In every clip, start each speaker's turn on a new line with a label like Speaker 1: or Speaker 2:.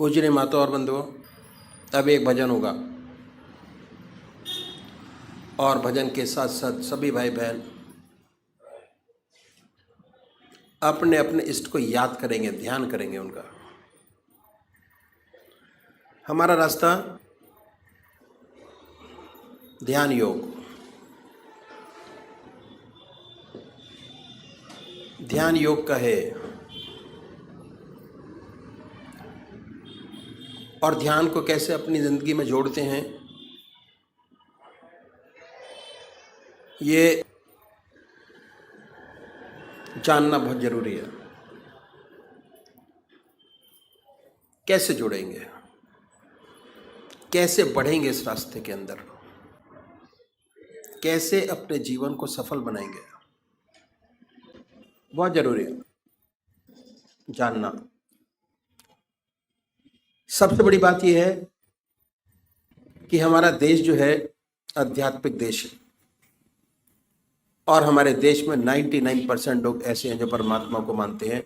Speaker 1: पूजनीय माता और बंधुओं, अब एक भजन होगा और भजन के साथ साथ सभी भाई बहन अपने अपने इष्ट को याद करेंगे, ध्यान करेंगे उनका। हमारा रास्ता ध्यान योग, ध्यान योग का है और ध्यान को कैसे अपनी जिंदगी में जोड़ते हैं ये जानना बहुत जरूरी है। कैसे जुड़ेंगे, कैसे बढ़ेंगे इस रास्ते के अंदर, कैसे अपने जीवन को सफल बनाएंगे, बहुत जरूरी है जानना। सबसे बड़ी बात यह है कि हमारा देश जो है आध्यात्मिक देश है और हमारे देश में 99% लोग ऐसे हैं जो परमात्मा को मानते हैं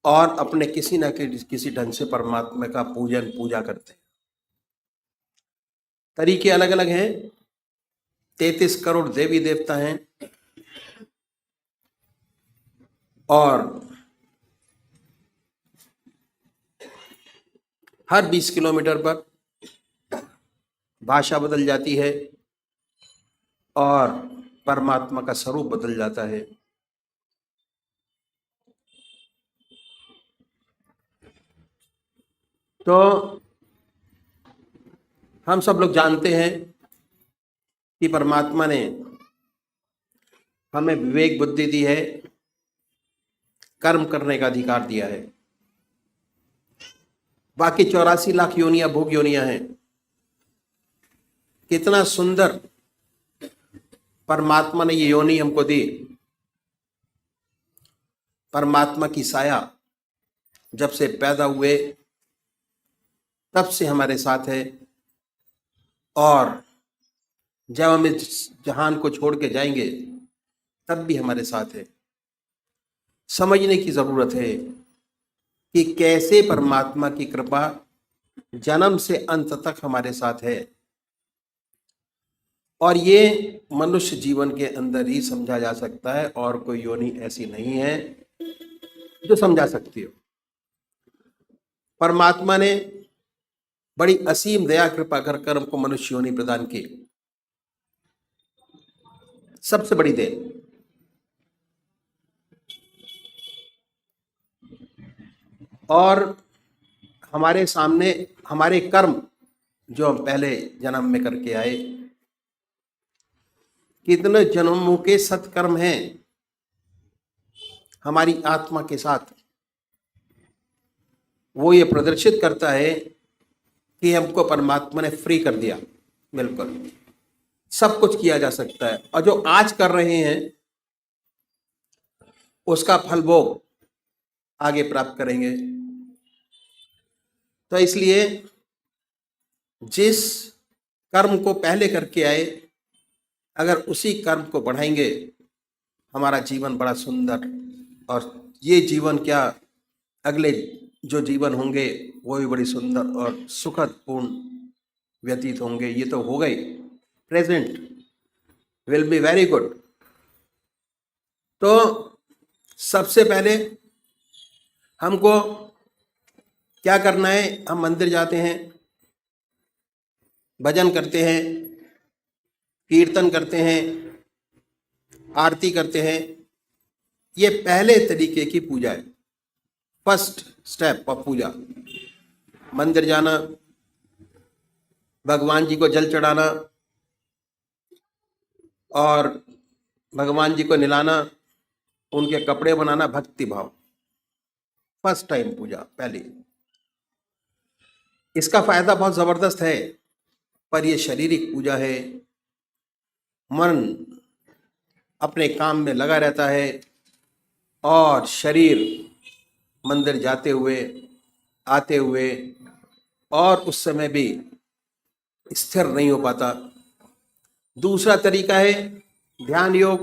Speaker 1: और अपने किसी न किसी ढंग से परमात्मा का पूजा करते हैं। तरीके अलग अलग हैं। 33 करोड़ देवी देवता हैं और हर 20 किलोमीटर पर भाषा बदल जाती है और परमात्मा का स्वरूप बदल जाता है। तो हम सब लोग जानते हैं कि परमात्मा ने हमें विवेक बुद्धि दी है, कर्म करने का अधिकार दिया है। बाकी 84 लाख योनियां भोग योनियां हैं। कितना सुंदर परमात्मा ने ये योनि हमको दी। परमात्मा की साया जब से पैदा हुए तब से हमारे साथ है और जब हम इस जहान को छोड़ के जाएंगे तब भी हमारे साथ है। समझने की जरूरत है कि कैसे परमात्मा की कृपा जन्म से अंत तक हमारे साथ है और ये मनुष्य जीवन के अंदर ही समझा जा सकता है और कोई योनि ऐसी नहीं है जो समझा सकती हो। परमात्मा ने बड़ी असीम दया कृपा कर हमको मनुष्य योनि प्रदान की। सबसे बड़ी देन। और हमारे सामने हमारे कर्म जो हम पहले जन्म में करके आए, कितने जन्मों के सत्कर्म हैं हमारी आत्मा के साथ, वो ये प्रदर्शित करता है कि हमको परमात्मा ने फ्री कर दिया। बिल्कुल सब कुछ किया जा सकता है और जो आज कर रहे हैं उसका फल भोग आगे प्राप्त करेंगे। तो इसलिए जिस कर्म को पहले करके आए, अगर उसी कर्म को बढ़ाएंगे हमारा जीवन बड़ा सुंदर, और ये जीवन क्या अगले जो जीवन होंगे वो भी बड़ी सुंदर और सुखद पूर्ण व्यतीत होंगे। ये तो हो गए, present will be very good. तो सबसे पहले हमको क्या करना है, हम मंदिर जाते हैं, भजन करते हैं, कीर्तन करते हैं, आरती करते हैं। ये पहले तरीके की पूजा है, फर्स्ट स्टेप ऑफ पूजा। मंदिर जाना, भगवान जी को जल चढ़ाना और भगवान जी को निलाना, उनके कपड़े बनाना, भक्ति भाव, फर्स्ट टाइम पूजा पहली। इसका फायदा बहुत जबरदस्त है, पर यह शारीरिक पूजा है। मन अपने काम में लगा रहता है और शरीर मंदिर जाते हुए आते हुए और उस समय भी स्थिर नहीं हो पाता। दूसरा तरीका है ध्यान योग,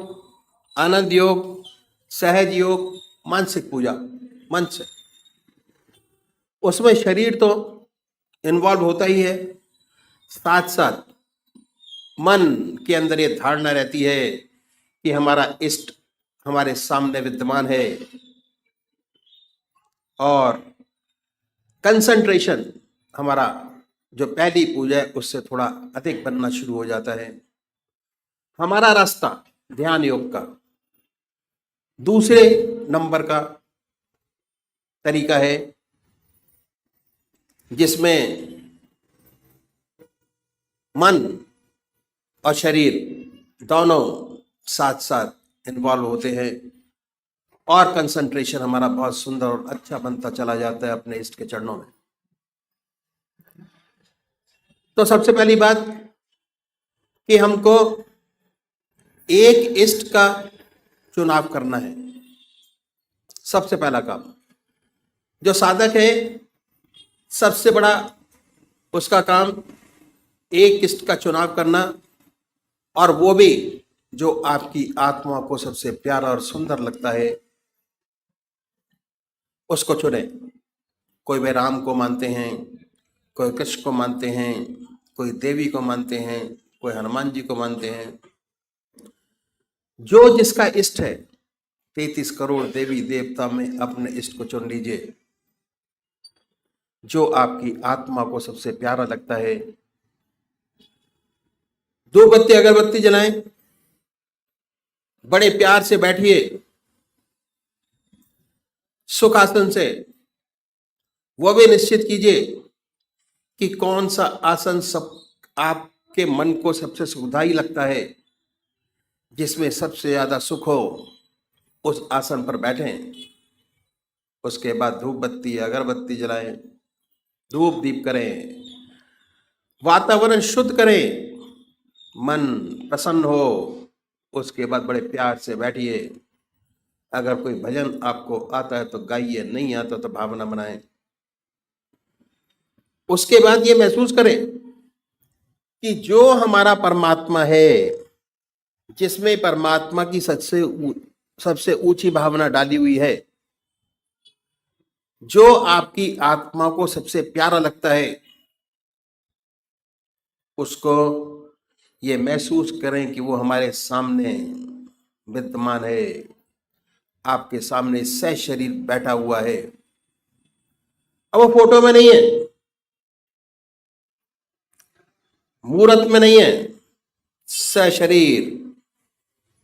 Speaker 1: आनंद योग, सहज योग, मानसिक पूजा, मन से। उसमें शरीर तो इन्वॉल्व होता ही है, साथ साथ मन के अंदर ये धारणा रहती है कि हमारा इष्ट हमारे सामने विद्यमान है, और कंसंट्रेशन हमारा जो पहली पूजा है उससे थोड़ा अधिक बनना शुरू हो जाता है। हमारा रास्ता ध्यान योग का दूसरे नंबर का तरीका है, जिसमें मन और शरीर दोनों साथ साथ इन्वॉल्व होते हैं, और कंसंट्रेशन हमारा बहुत सुंदर और अच्छा बनता चला जाता है अपने इष्ट के चरणों में। तो सबसे पहली बात कि हमको एक इष्ट का चुनाव करना है। सबसे पहला काम जो साधक है, सबसे बड़ा उसका काम एक इष्ट का चुनाव करना, और वो भी जो आपकी आत्मा को सबसे प्यारा और सुंदर लगता है उसको चुने। कोई वे राम को मानते हैं, कोई कृष्ण को मानते हैं, कोई देवी को मानते हैं, कोई हनुमान जी को मानते हैं। जो जिसका इष्ट है, 33 करोड़ देवी देवता में अपने इष्ट को चुन लीजिए, जो आपकी आत्मा को सबसे प्यारा लगता है। दो बत्ती अगरबत्ती जलाएं, बड़े प्यार से बैठिए सुखासन से। वो भी निश्चित कीजिए कि कौन सा आसन सब आपके मन को सबसे सुखदायी लगता है, जिसमें सबसे ज्यादा सुख हो, उस आसन पर बैठें। उसके बाद धूप बत्ती अगरबत्ती जलाएं, धूप दीप करें, वातावरण शुद्ध करें, मन प्रसन्न हो। उसके बाद बड़े प्यार से बैठिए। अगर कोई भजन आपको आता है तो गाइए, नहीं आता तो भावना बनाएं। उसके बाद ये महसूस करें कि जो हमारा परमात्मा है, जिसमें परमात्मा की सबसे ऊंची भावना डाली हुई है, जो आपकी आत्मा को सबसे प्यारा लगता है, उसको ये महसूस करें कि वो हमारे सामने विद्यमान है, आपके सामने सह शरीर बैठा हुआ है। अब वो फोटो में नहीं है, मूर्त में नहीं है, सह शरीर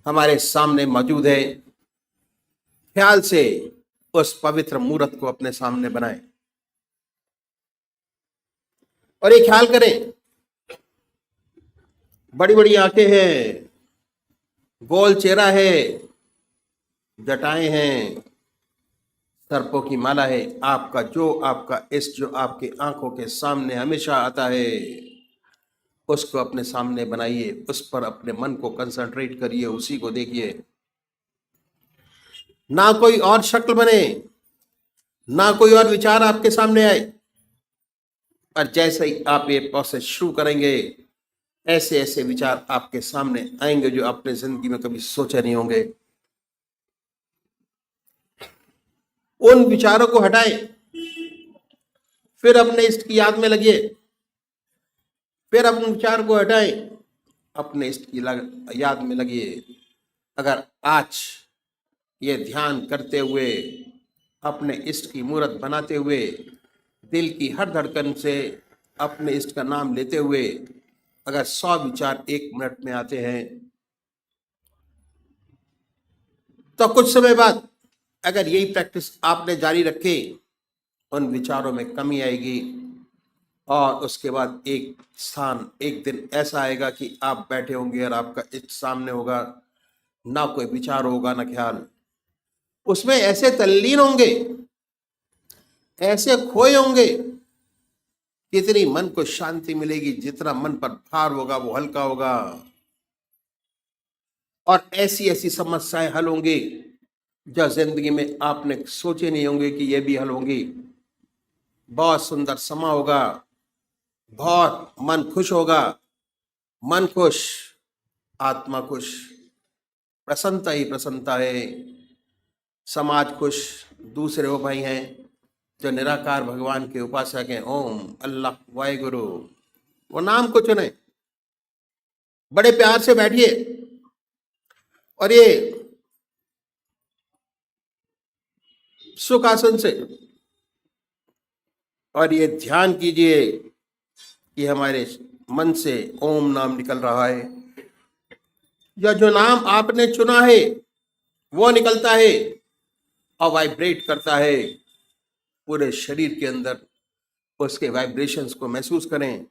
Speaker 1: हमारे सामने मौजूद है। ख्याल से उस पवित्र मूर्त को अपने सामने बनाएं, और ये ख्याल करें, बड़ी बड़ी आंखें हैं, गोल चेहरा है, जटाएं हैं, सर्पों की माला है। आपका इष्ट जो आपकी आंखों के सामने हमेशा आता है, उसको अपने सामने बनाइए, उस पर अपने मन को कंसंट्रेट करिए, उसी को देखिए। ना कोई और शक्ल बने, ना कोई और विचार आपके सामने आए। पर जैसे ही आप ये प्रोसेस शुरू करेंगे, ऐसे ऐसे विचार आपके सामने आएंगे जो आपने जिंदगी में कभी सोचे नहीं होंगे। उन विचारों को हटाएं, फिर अपने इष्ट की याद में लगिए। फिर अपने विचार को हटाएं, अपने इष्ट की याद में लगिए। अगर आज ये ध्यान करते हुए, अपने इष्ट की मूर्त बनाते हुए, दिल की हर धड़कन से अपने इष्ट का नाम लेते हुए अगर 100 विचार 1 मिनट में आते हैं, तो कुछ समय बाद अगर यही प्रैक्टिस आपने जारी रखी, उन विचारों में कमी आएगी, और उसके बाद एक दिन ऐसा आएगा कि आप बैठे होंगे और आपका इष्ट सामने होगा, ना कोई विचार होगा ना ख्याल। उसमें ऐसे तल्लीन होंगे, ऐसे खोए होंगे, कितनी मन को शांति मिलेगी, जितना मन पर भार होगा वो हल्का होगा, और ऐसी ऐसी समस्याएं हल होंगी जो जिंदगी में आपने सोचे नहीं होंगे कि ये भी हल होंगी। बहुत सुंदर समा होगा, बहुत मन खुश होगा। मन खुश, आत्मा खुश, प्रसन्नता ही प्रसन्नता है। समाज खुश, दूसरे वो भाई हैं, जो निराकार भगवान के उपासक हैं, ओम अल्लाह वाहेगुरु, वो नाम को चुने, बड़े प्यार से बैठिए और ये सुख आसन से और ये ध्यान कीजिए कि हमारे मन से ओम नाम निकल रहा है, या जो नाम आपने चुना है वो निकलता है और वाइब्रेट करता है पूरे शरीर के अंदर। उसके वाइब्रेशंस को महसूस करें,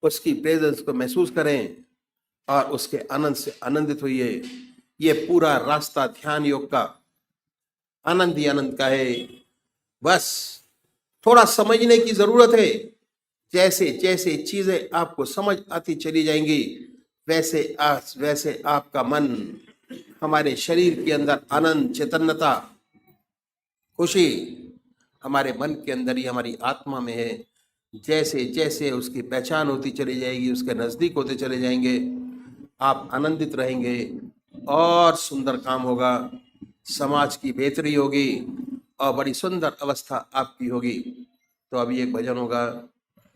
Speaker 1: उसकी प्रेजेंस को महसूस करें और उसके आनंद से आनंदित होइए। ये पूरा रास्ता ध्यान योग का आनंद ही आनंद का है। बस थोड़ा समझने की जरूरत है। जैसे जैसे चीजें आपको समझ आती चली जाएंगी, वैसे आपका मन, हमारे शरीर के अंदर आनंद, चैतन्यता, खुशी हमारे मन के अंदर ही, हमारी आत्मा में है। जैसे जैसे उसकी पहचान होती चली जाएगी, उसके नजदीक होते चले जाएंगे, आप आनंदित रहेंगे और सुंदर काम होगा, समाज की बेहतरी होगी और बड़ी सुंदर अवस्था आपकी होगी। तो अभी एक भजन होगा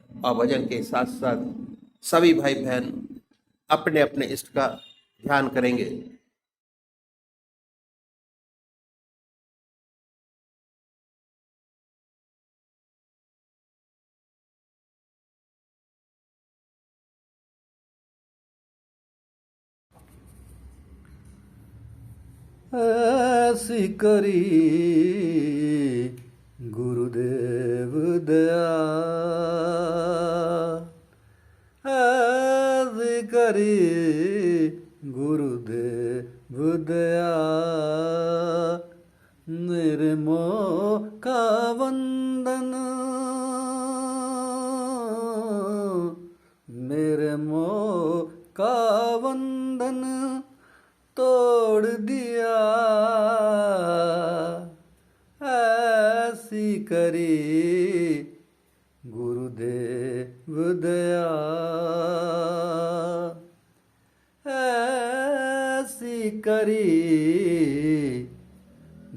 Speaker 1: और भजन के साथ साथ सभी भाई बहन अपने अपने इष्ट का ध्यान करेंगे।
Speaker 2: ऐसी करी गुरुदेव दया, ऐसी करी गुरुदेव दया, मेरे मोह का वंदन, मेरे मोह का वंदन तोड़ दिया, ऐसी करी गुरुदेव दया, ऐसी करी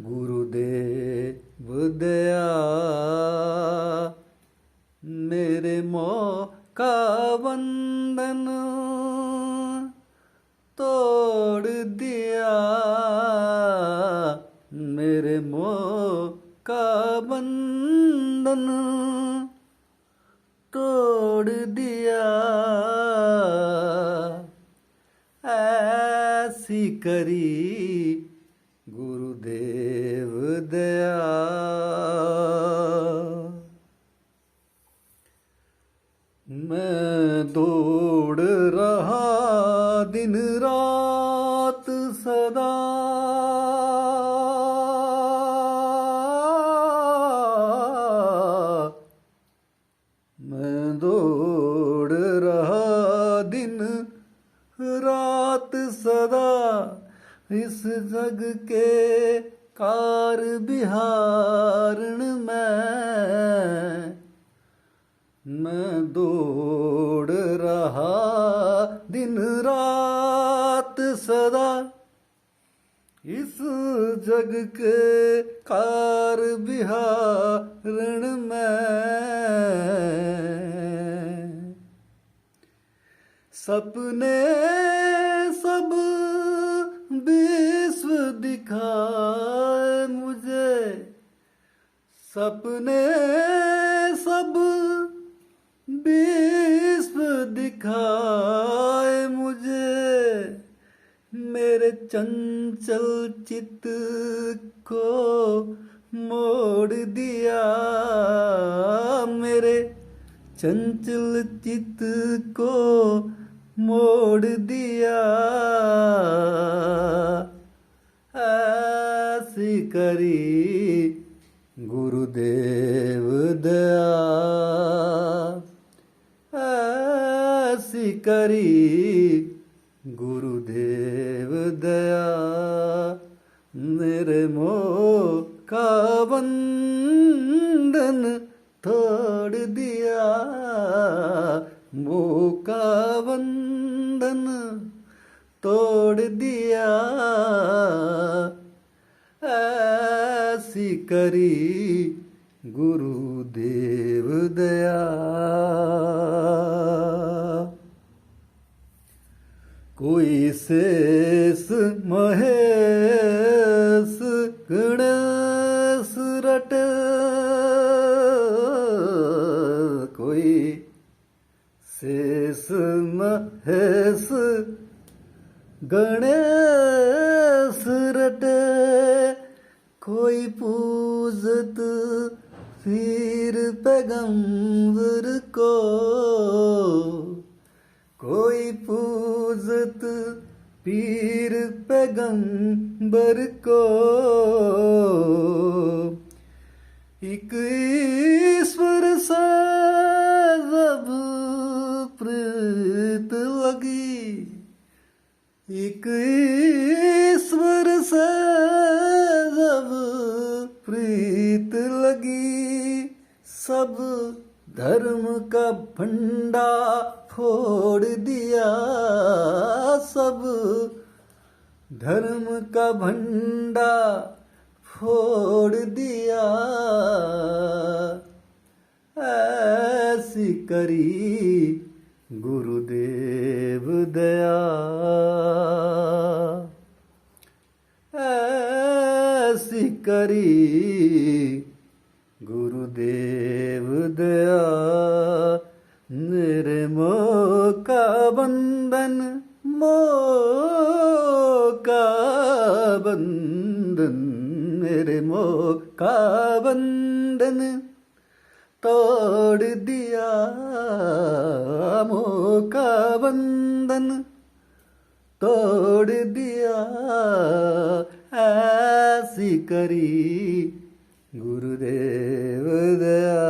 Speaker 2: गुरुदेव दया, मेरे मोह का बंधन तोड़ दिया, मेरे मोह का बंधन तोड़ दिया, ऐसी करी गुरुदेव दया। मैं दौड़ रहा दिन रात सदा, मैं दौड़ रहा दिन रात सदा, इस जग के कार बिहारण मैं दौड़ रहा दिन रात सदा, इस जग के कार बिहारण सपने सब विश्व दिखाए मुझे, सपने सब विश्व दिखाए मुझे, मेरे चंचल चित्त को मोड़ दिया, मेरे चंचल चित्त को मोड़ दिया, ऐसी करी गुरुदेव दया, ऐसी करी गुरुदेव दया, मेरे मोह का बंधन तोड़ दिया, मोह का बंधन तोड़ दिया, ऐसी करी गुरुदेव दया। कोई शेष महेश गणेश रट, कोई शेष महेश गणेश रटे, कोई पूजत पीर पैगंबर को, कोई पूजत पीर पैगंबर को। एक ईश्वर से जब प्रीत लगी, एक ईश्वर से जब प्रीत लगी, सब धर्म का फंडा फोड़ दिया, सब धर्म का भंडा फोड़ दिया। ऐसी करी गुरुदेव दया, ऐसी करी गुरुदेव दया। मेरे मोह का बंधन, मोह का बंधन, मेरे मोह का बंधन तोड़ दिया, मोह का बंधन तोड़ दिया। ऐसी करी गुरुदेव दया।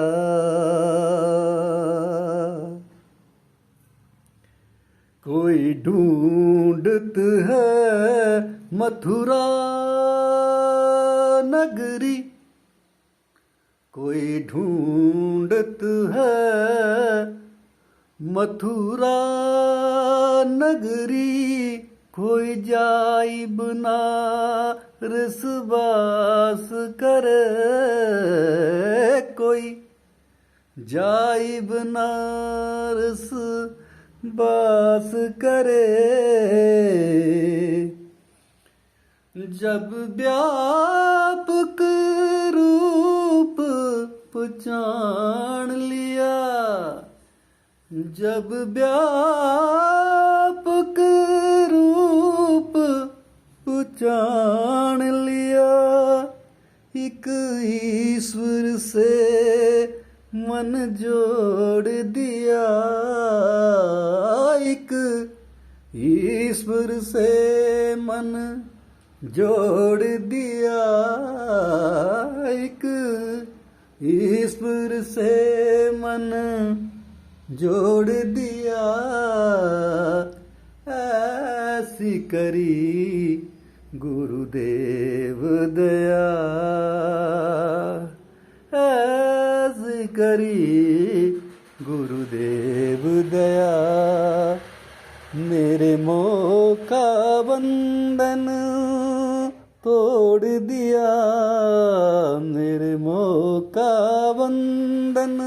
Speaker 2: कोई ढूंढत है मथुरा नगरी, कोई ढूंढत है मथुरा नगरी, कोई जाई बनारस वास करे, कोई जाई बनारस वास करे। जब व्यापक रूप पहचान लिया, जब व्यापक रूप पहचान लिया, एक ईश्वर से मन जोड़ दिया, एक ईश्वर से मन जोड़ दिया, एक ईश्वर से मन जोड़ दिया। ऐसी करी गुरुदेव दया, ऐसी करी गुरुदेव दया। मेरे मोह का बंधन तोड़ दिया, मेरे मोह का बंधन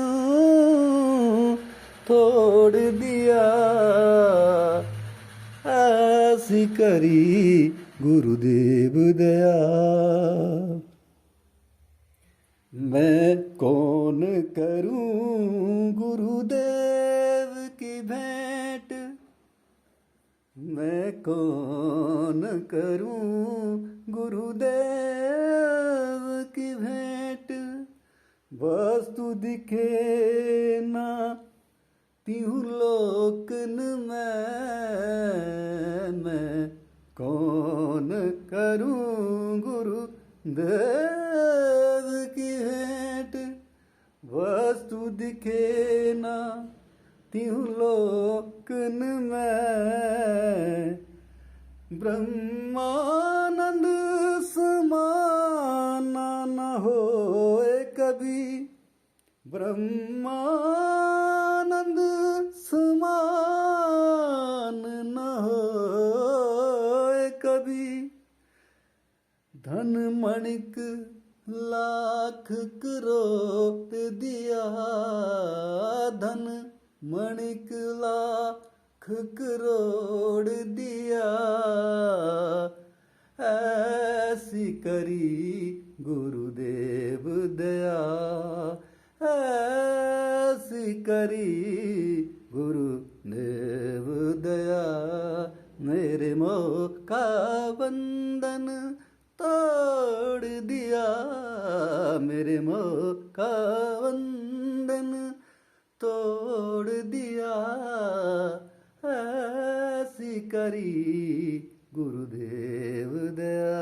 Speaker 2: तोड़ दिया। ऐसी करी गुरुदेव दया। मैं कौन करूं गुरुदेव की भेंट, मैं कौन करूं गुरुदेव की भेंट। वस्तु दिखे ना तिहु लोकन मैं कौन करूं गुरुदेव की भेंट। वस्तु दिखे ना तिहु लोकन में, ब्रह्मानंद समाना न होए कभी, ब्रह्मानंद समान न होए कभी। धन मणिक लाख करोड़ दिया धन मणिक लाख करोड़ दिया ऐसी करी गुरुदेव दया ऐसी करी गुरुदेव दया मेरे मोह का बंधन तोड़ दिया मेरे मोह का बंधन तोड़ दिया ऐसी करी गुरुदेव दया।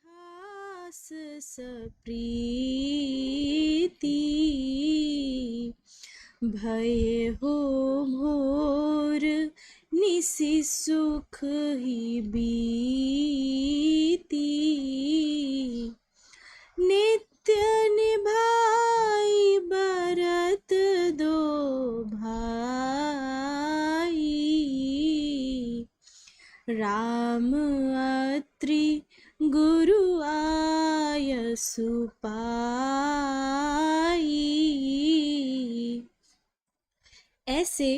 Speaker 3: खास सप्रीति भय हो मोर निसि सुख ही बीती नित्य निभाई बरत दो भाई राम अत्रि गुरु आयसु पाई। ऐसे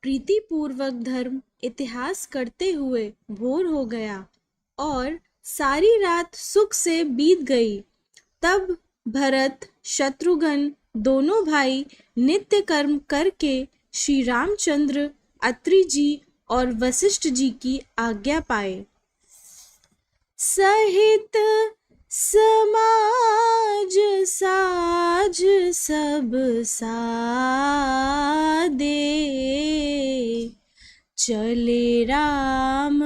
Speaker 3: प्रीतिपूर्वक धर्म इतिहास करते हुए भोर हो गया और सारी रात सुख से बीत गई। तब भरत शत्रुघ्न दोनों भाई नित्य कर्म करके श्री रामचंद्र अत्रि जी और वशिष्ठ जी की आज्ञा पाए। सहित समाज साज सब सादे चले राम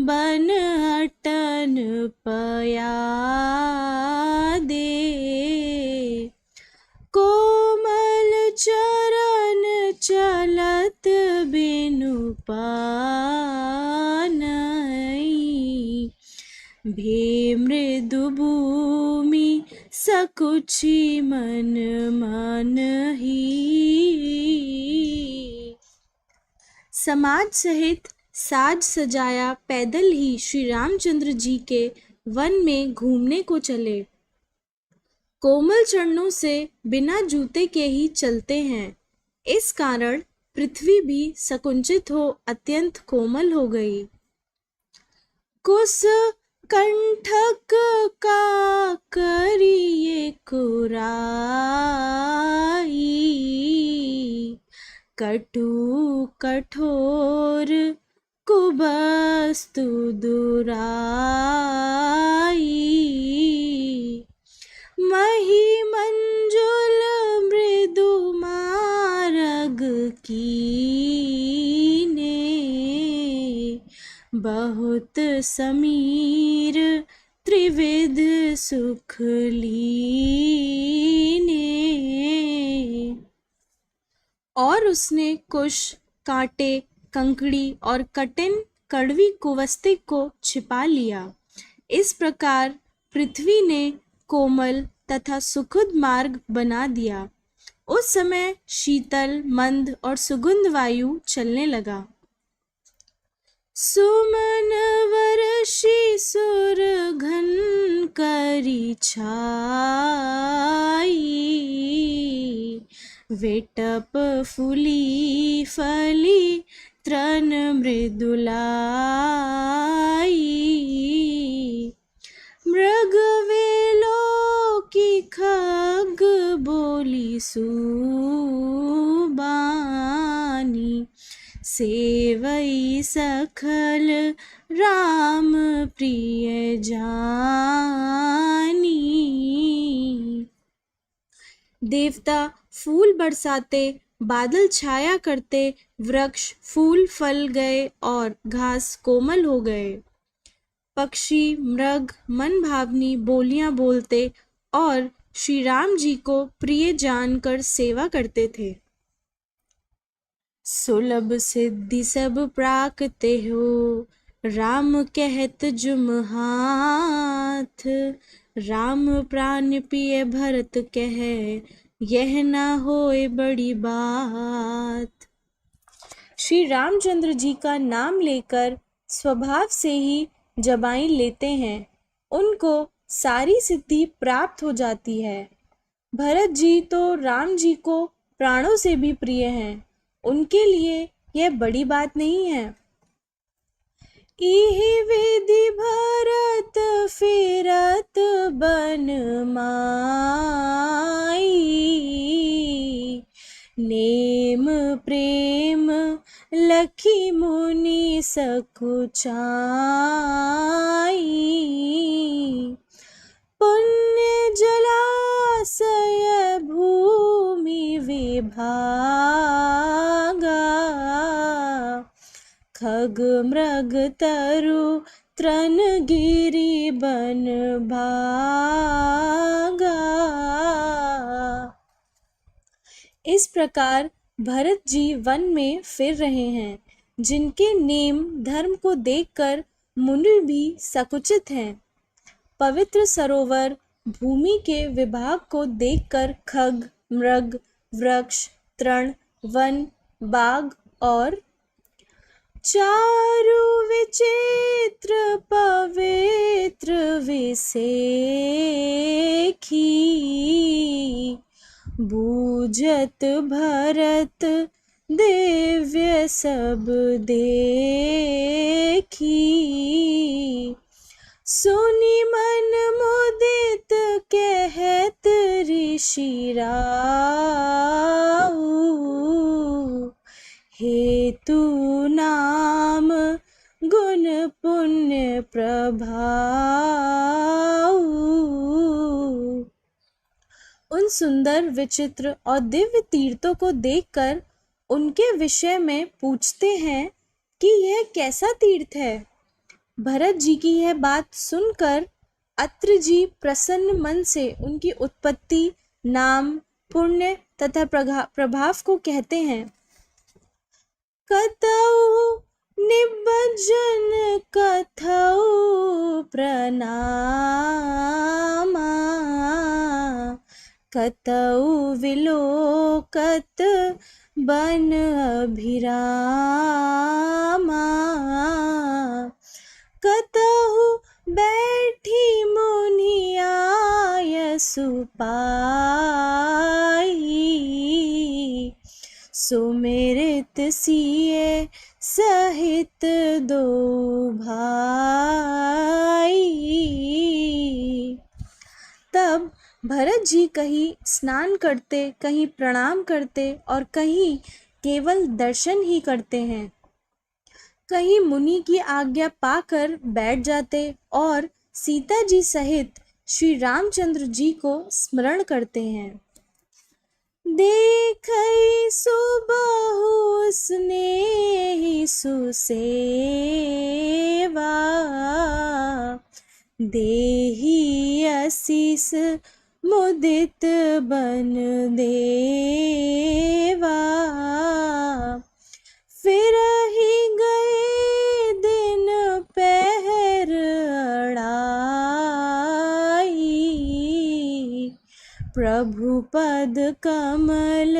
Speaker 3: बन अटन पयादे कोमल चरण चलत बिनु पानई भे मृदु भूमि सकुचि मन मानहि। समाज सहित साज सजाया पैदल ही श्री रामचंद्र जी के वन में घूमने को चले। कोमल चरणों से बिना जूते के ही चलते हैं, इस कारण पृथ्वी भी संकुचित हो अत्यंत कोमल हो गई। कुस कंठक का करिए कुराई कटु कठोर कुबस्तु दुराई मही मंजुल मृदु मारग कीने बहुत समीर त्रिविध सुख लीने। और उसने कुश कांटे कंकड़ी और कठिन कड़वी कुवस्तिक को छिपा लिया। इस प्रकार पृथ्वी ने कोमल तथा सुखद मार्ग बना दिया। उस समय शीतल मंद और सुगंध वायु चलने लगा। सुमन वर्षि सुर घन करी छाई वेटप फूली फली तृण मृदुलाई मृग वेलो की खग बोली सुबानी सेवई सखल राम प्रिय जानी। देवता फूल बरसाते, बादल छाया करते, वृक्ष फूल फल गए और घास कोमल हो गए। पक्षी मृग मन भावनी बोलियां बोलते और श्री राम जी को प्रिय जानकर सेवा करते थे। सुलभ सिद्धि सब प्राकते हो राम कहत जुम हाथ राम प्राण पिय भरत कहे यह न होए बड़ी बात। श्री रामचंद्र जी का नाम लेकर स्वभाव से ही जबाइन लेते हैं, उनको सारी सिद्धि प्राप्त हो जाती है। भरत जी तो राम जी को प्राणों से भी प्रिय हैं, उनके लिए यह बड़ी बात नहीं है। इहि विधि भरत फिरत बन माई नेम प्रेम लखी मुनि सकुचाई पुण्य जलाशय भूमि विभागा खग मृग तरु तृण गिरि बन भागा। इस प्रकार भरत जी वन में फिर रहे हैं, जिनके नेम धर्म को देखकर मुनि भी सकुचित हैं। पवित्र सरोवर भूमि के विभाग को देखकर खग, मृग, वृक्ष, तृण, वन, बाघ और चारु विचित्र पवित्र विसेखी, बूझत भरत दिव्य सब देखी। सुनि मन मुदित कहत ऋषि राऊ, हेतु नाम गुण पुण्य प्रभाऊ। उन सुंदर, विचित्र और दिव्य तीर्थों को देखकर उनके विषय में पूछते हैं कि यह कैसा तीर्थ है। भरत जी की यह बात सुनकर अत्रि जी प्रसन्न मन से उनकी उत्पत्ति, नाम, पुण्य तथा प्रभाव को कहते हैं। कतौ निबज्जन कथौ प्रणामा, कतौ विलोकत बन अभिरामा, कतहु बैठी मुनि आय सुपाई, सुमिरित सिए सहित दो भाई। तब भरत जी कहीं स्नान करते, कहीं प्रणाम करते और कहीं केवल दर्शन ही करते हैं। कहीं मुनि की आज्ञा पाकर बैठ जाते और सीता जी सहित श्री रामचंद्र जी को स्मरण करते हैं। देखै सुबहु स्नेहि सुसेवा, देहि आशीष मुदित बन देवा, फिरहि गए दिन पहर अड़ाई, प्रभु पद कमल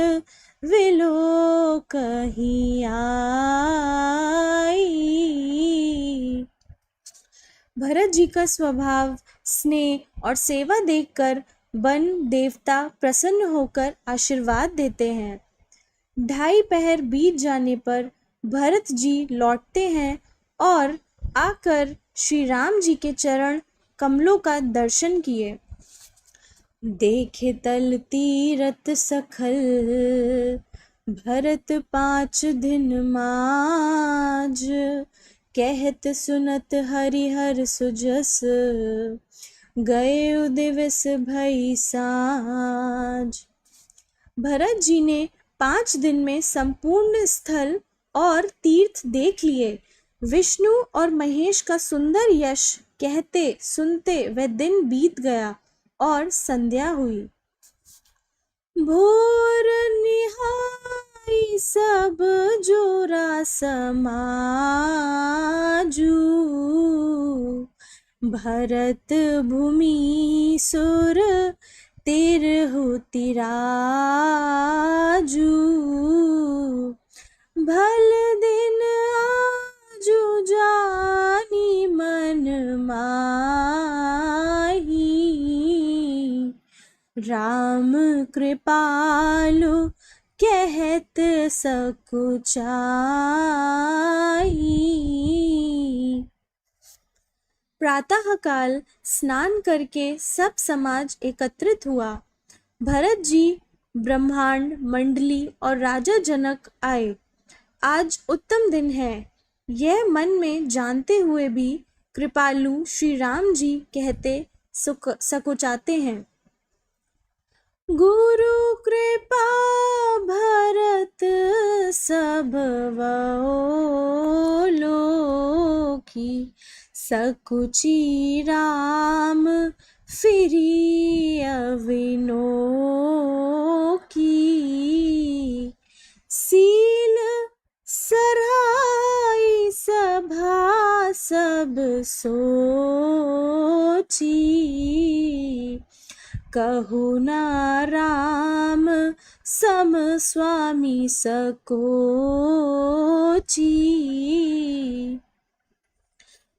Speaker 3: विलोकहि आई। भरत जी का स्वभाव, स्नेह और सेवा देखकर वन देवता प्रसन्न होकर आशीर्वाद देते हैं। 2.5 पहर बीत जाने पर भरत जी लौटते हैं और आकर श्री राम जी के चरण कमलों का दर्शन किए। देखे तल तीरथ सखल, भरत 5 दिन माज, कहत सुनत हरिहर सुजस, गए दिवस भई साँझ। भरत जी ने 5 दिन में संपूर्ण स्थल और तीर्थ देख लिए। विष्णु और महेश का सुंदर यश कहते सुनते वह दिन बीत गया और संध्या हुई। भोर निहाई सब जोरा समाजू, भरत भूमि सुर तिरहु तिराजू, भल दिन आजू जानी मन माही, राम कृपालु कहत सकुचाई। प्रातःकाल स्नान करके सब समाज एकत्रित हुआ। भरत जी, ब्रह्मांड मंडली और राजा जनक आए। आज उत्तम दिन है, यह मन में जानते हुए भी कृपालु श्री राम जी कहते सकुचाते हैं। गुरु कृपा भरत सब लोकी, सकुचि राम फिरी अविनो की, सील सराई सभा सब सोची, कहु ना राम सम स्वामी सकोची।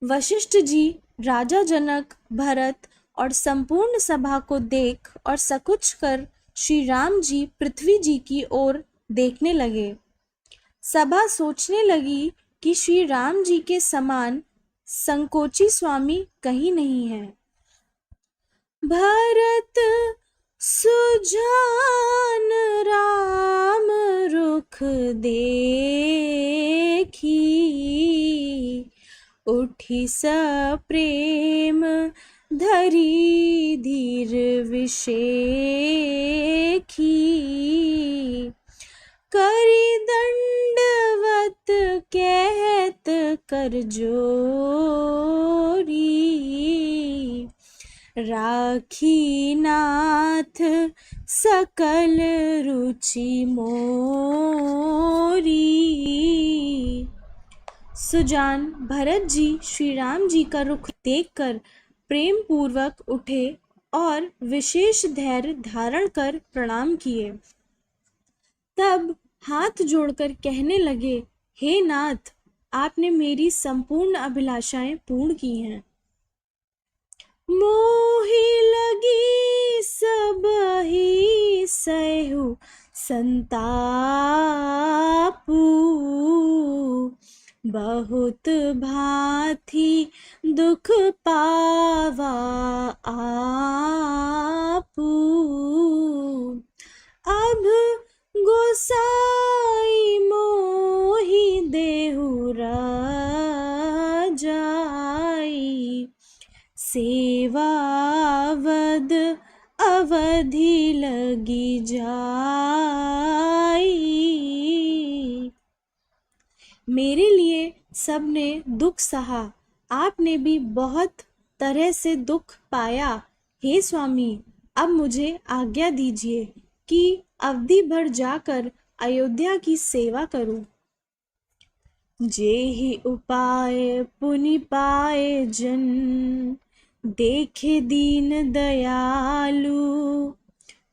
Speaker 3: वशिष्ठ जी राजा जनक, भरत और संपूर्ण सभा को देख और सकुच कर श्री राम जी पृथ्वी जी की ओर देखने लगे। सभा सोचने लगी कि श्री राम जी के समान संकोची स्वामी कहीं नहीं है। भरत सुजान राम रुख देखी, उठी सप्रेम धरी धीर विषेखी, करी दंडवत कहत कर जोरी, राखी नाथ सकल रुचि मोरी। सुजान भरत जी श्री राम जी का रुख देखकर प्रेम पूर्वक उठे और विशेष धैर्य धारण कर प्रणाम किए। तब हाथ जोड़कर कहने लगे, हे नाथ, आपने मेरी संपूर्ण अभिलाषाएं पूर्ण की हैं। मोहि लगी सब ही सहु संतापू, बहुत भांति दुख पावा आपू, अब गोसाई मोहि देहु राजाई, सेवावद अवधि लगी जाई। मेरे लिए सबने दुख सहा, आपने भी बहुत तरह से दुख पाया। हे स्वामी, अब मुझे आज्ञा दीजिए कि अवधि भर जाकर अयोध्या की सेवा करूं। जेहि उपाय पुनि पाए जन, देखे दीन दयालु,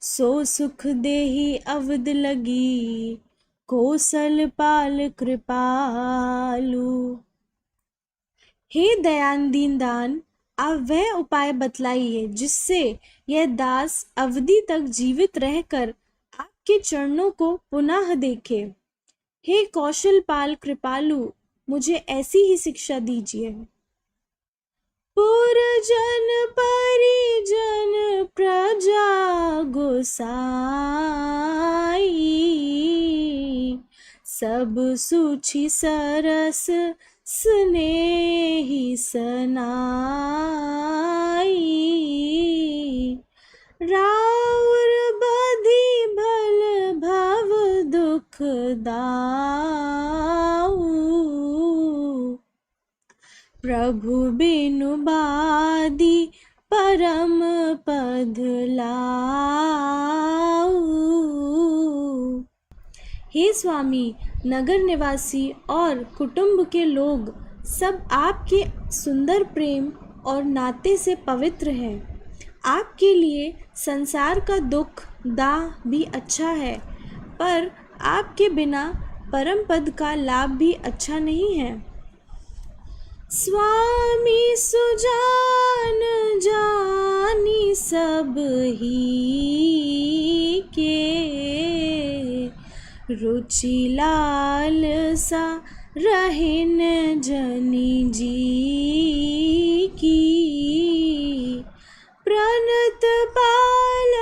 Speaker 3: सो सुख देहि अवध लगी, कौशल पाल कृपालु। हे दयान दीनदान, आप वह उपाय बतलाइए जिससे यह दास अवधि तक जीवित रहकर आपके चरणों को पुनः देखे। हे कौशल पाल कृपालु, मुझे ऐसी ही शिक्षा दीजिए। पुरजन परिजन प्रजा गोसाई, सब सुछि सरस स्नेही सनाई, राउर बधि भल भव दुख दाऊ, प्रभु बिनु बादी परम पद लाऊ। हे स्वामी, नगर निवासी और कुटुंब के लोग सब आपके सुंदर प्रेम और नाते से पवित्र हैं। आपके लिए संसार का दुख दाह भी अच्छा है, पर आपके बिना परम पद का लाभ भी अच्छा नहीं है। स्वामी सुजान जानी सब ही के, रुचि लालसा रहेन जनी जी की, प्रणत पाल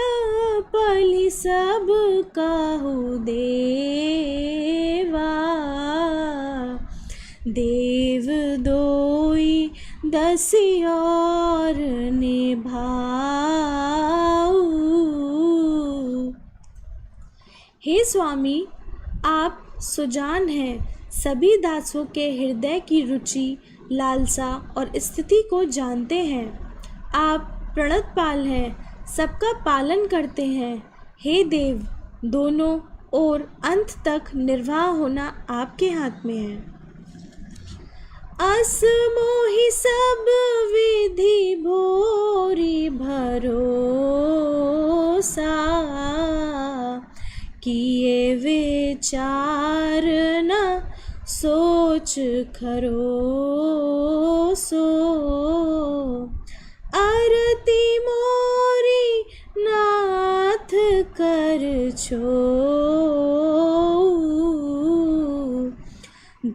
Speaker 3: पलि सब कहु देवा, देव दोई दसी और निभाऊ। हे स्वामी, आप सुजान हैं, सभी दासों के हृदय की रुचि लालसा और स्थिति को जानते हैं। आप प्रणतपाल हैं, सबका पालन करते हैं। हे देव, दोनों और अंत तक निर्वाह होना आपके हाथ में है। अस मोहि सब विधि भोरी भरोसा, किए विचार न सोच खरोसो। आरती मोरी नाथ कर छो,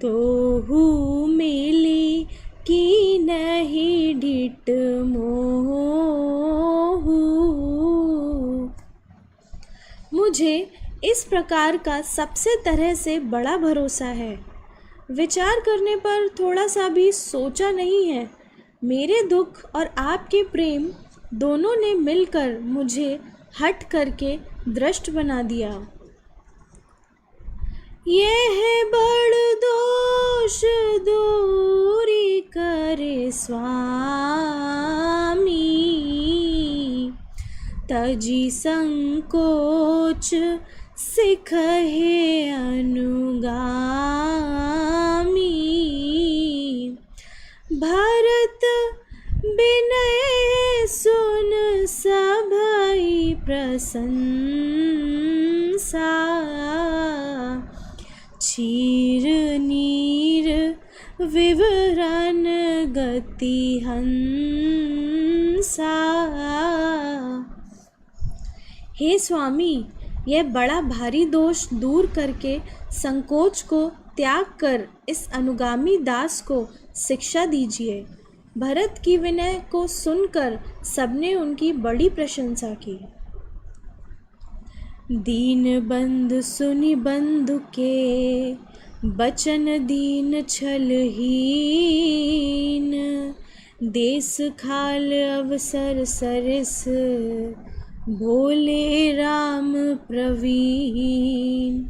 Speaker 3: दोहु मिली की नहीं डिट मोहू। मुझे इस प्रकार का सबसे तरह से बड़ा भरोसा है, विचार करने पर थोड़ा सा भी सोचा नहीं है। मेरे दुख और आपके प्रेम दोनों ने मिलकर मुझे हट करके दृष्ट बना दिया। यह बड़ दोष दूरी करे स्वामी, तजी संकोच सिखहे अनुगामी। भरत विनय सुन सभई प्रशंसा, क्षीर नीर विवरण गति हंसा। हे स्वामी, यह बड़ा भारी दोष दूर करके संकोच को त्याग कर इस अनुगामी दास को शिक्षा दीजिए। भरत की विनय को सुनकर सबने उनकी बड़ी प्रशंसा की। दीन बंधु सुनि बंधु के बचन दीन छलहीन, देश खाल अवसर सरिस भोले राम प्रवीण।